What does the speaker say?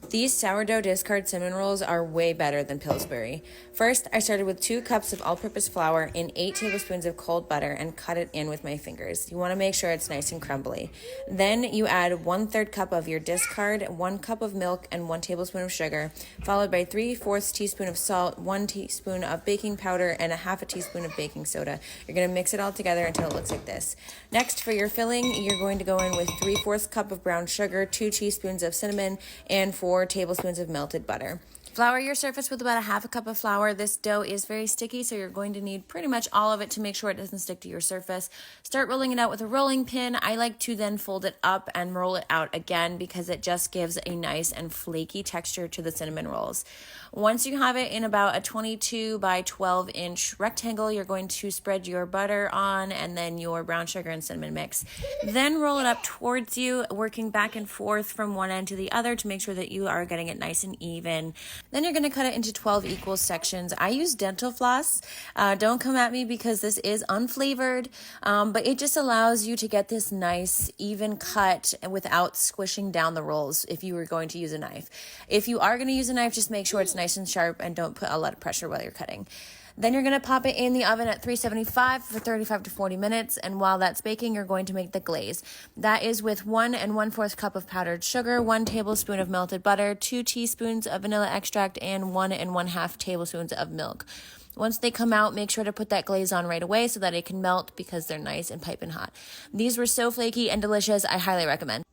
These sourdough discard cinnamon rolls are way better than Pillsbury. First, I started with 2 cups of all-purpose flour and 8 tablespoons of cold butter and cut it in with my fingers. You want to make sure it's nice and crumbly. Then you add 1/3 cup of your discard, 1 cup of milk, and 1 tablespoon of sugar, followed by 3/4 teaspoon of salt, 1 teaspoon of baking powder, and a half a teaspoon of baking soda. You're going to mix it all together until it looks like this. Next, for your filling, you're going to go in with 3/4 cup of brown sugar, 2 teaspoons of cinnamon, and 4 tablespoons of melted butter. Flour your surface with about a half a cup of flour. This dough is very sticky, so you're going to need pretty much all of it to make sure it doesn't stick to your surface. Start rolling it out with a rolling pin. I like to then fold it up and roll it out again because it just gives a nice and flaky texture to the cinnamon rolls. Once you have it in about a 22 by 12 inch rectangle, you're going to spread your butter on and then your brown sugar and cinnamon mix. Then roll it up towards you, working back and forth from one end to the other to make sure that you are getting it nice and even. Then you're going to cut it into 12 equal sections. I use dental floss. Don't come at me because this is unflavored, but it just allows you to get this nice even cut without squishing down the rolls if you were going to use a knife. If you are going to use a knife, just make sure it's nice and sharp and don't put a lot of pressure while you're cutting. Then you're going to pop it in the oven at 375 for 35 to 40 minutes. And while that's baking, you're going to make the glaze. That is with 1 1/4 cup of powdered sugar, 1 tablespoon of melted butter, 2 teaspoons of vanilla extract, and 1 1/2 tablespoons of milk. Once they come out, make sure to put that glaze on right away so that it can melt because they're nice and piping hot. These were so flaky and delicious. I highly recommend.